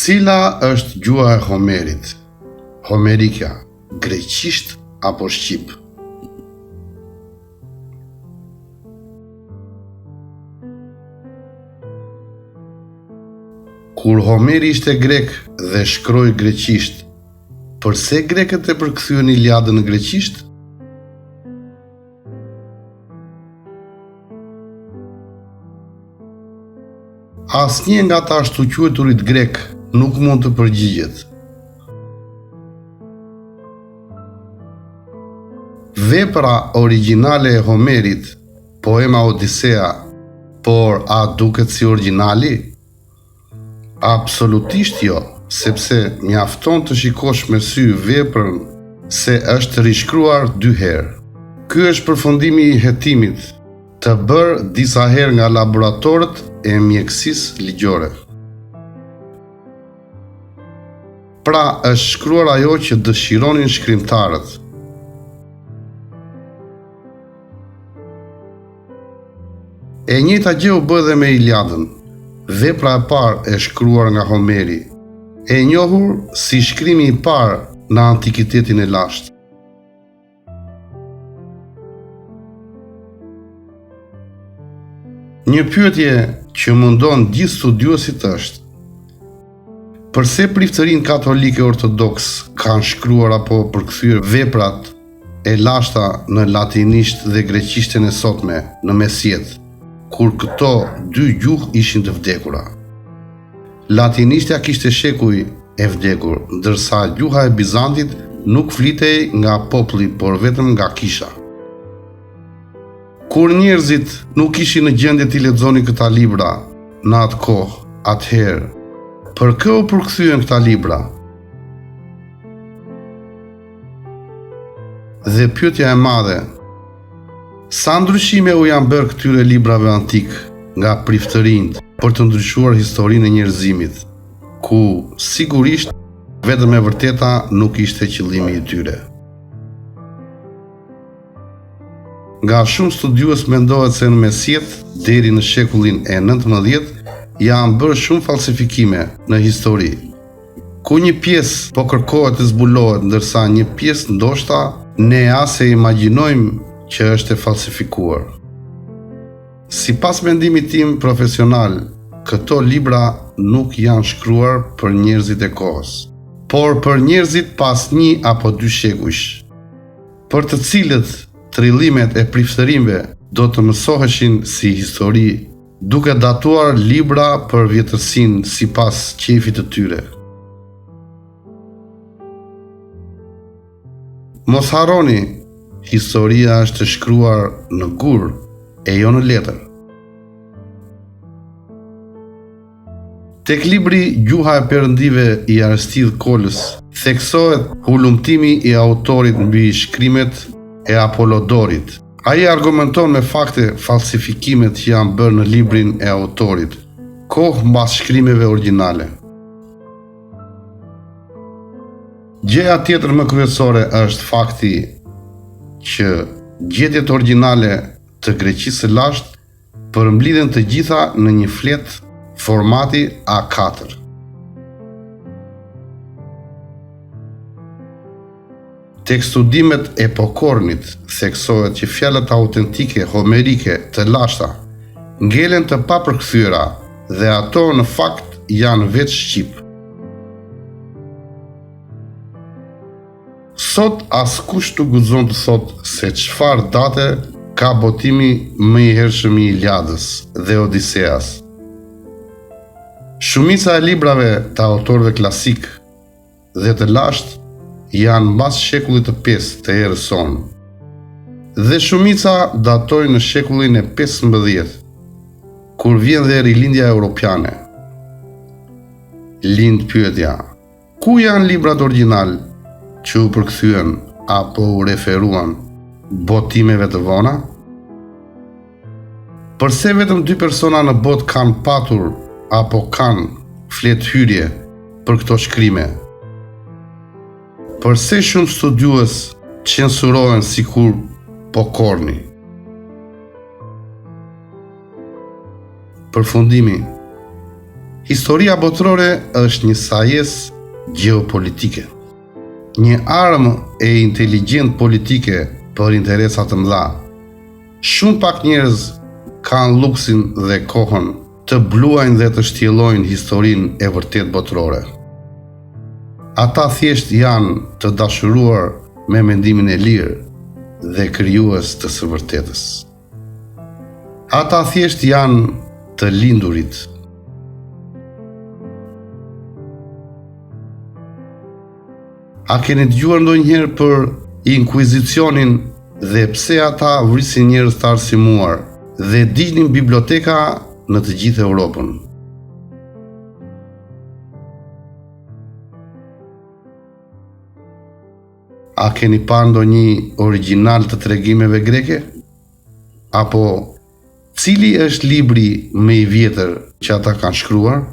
Cila është gjuha e Homerit? Homerika, greqisht apo shqip? Kur Homeri ishte grek dhe shkroi greqisht, përse grekët e përkthyen Iliadën në greqisht? Asnjë nga ata ashtu quajturit grek nuk mund të përgjigjet. Vepra origjinale e Homerit, poema Odisea, por a duket si origjinali? Absolutisht jo, sepse mjafton të shikosh me sy veprën se është rishkruar 2 herë. Ky është përfundimi i hetimit, të bërë disa herë nga laboratorët e mjekësisë ligjore. Pra është shkruar ajo që dëshironin shkrimtarët. E njëjta gjë u bë edhe me Iliadën, vepra e parë e shkruar nga Homeri, e njohur si shkrimi i parë në antikitetin e lashtë. Një pyetje që mundon gjithë studiuesit është: përse priftërinë katolike ortodoks kanë shkruar apo përkthyer veprat e lashta në latinisht dhe greqishten e sotme në mesjet, kur këto 2 gjuhë ishin të vdekura? Latinishtja kishte shekuj e vdekur, ndërsa gjuha e Bizantit nuk flitej nga populli, por vetëm nga kisha. Kur njerëzit nuk ishin në gjendje t'i lexonin këta libra në atë kohë, atëherë, për kë u përkthyen këta libra? Dhe pyetja e madhe: sa ndryshime u janë bërë këtyre librave antik nga priftërinjt për të ndryshuar historinë e njerëzimit, ku sigurisht vetëm e vërteta nuk ishte qëllimi i tyre. Nga shumë studiues mendohet se në mesjet deri në shekullin e 19 janë bërë shumë falsifikime në histori, ku një pjesë po kërkohet të zbulohet, ndërsa një pjesë ndoshta ne as e imagjinojmë që është e falsifikuar. Sipas mendimit tim profesional, këto libra nuk janë shkruar për njerëzit e kohës, por për njerëzit pas 1 apo 2 shekujsh, për të cilët trillimet e priftërimve do të mësoheshin si histori, duke datuar libra për vjetërsinë sipas qefit të tyre. Mos harroni, historia është shkruar në gur e jo në letër. Tek libri Gjuha e Perëndive i Aristidh Kolës theksohet hulumtimi i autorit mbi shkrimet e Apolodorit. Ai argumenton me fakte falsifikimet që janë bërë në librin e autorit, kohë mbas shkrimeve origjinale. Gjëja tjetër më kryesore është fakti që gjetjet origjinale të greqisë së lashtë përmblidhen të gjitha në një flet formati A4. Tek studimet e Pokornit theksohet që fjalët autentike homerike të lashta ngelen të papërkthyera dhe ato në fakt janë vetë shqip. Sot askush nuk guxon të thotë se çfarë date ka botimi më i hershëm i Iliadës dhe Odiseas. Shumica e librave të autorëve klasik dhe të lashtë janë mbas shekullit të 5 të erës sonë, dhe shumica datojnë në shekullin e 15, kur vjen dhe rilindja europiane. Lind pyetja: ku janë librat origjinal që u përkthyen apo u referuan botimeve të vona? Përse vetëm 2 persona në botë kanë patur apo kanë flet hyrje për këto shkrime? Përse shumë studiues censurohen sikur Pokorni? Përfundimi: Historia botërore është një sajes geopolitike. Një armë e inteligjent politike për interesa të mëdha. Shumë pak njerëz kanë luksin dhe kohën të bluajnë dhe të shtjellojnë historinë e vërtet botërore. Ata thjesht janë të dashuruar me mendimin e lirë dhe krijues të së vërtetës. Ata thjesht janë të lindurit. A keni dëgjuar ndonjëherë për inkvizicionin dhe pse ata vrisin njerëz të arsimuar dhe digjnin biblioteka në të gjithë Europën? A keni parë ndonjë origjinal të tregimeve greke? Apo cili është libri më i vjetër që ata kanë shkruar?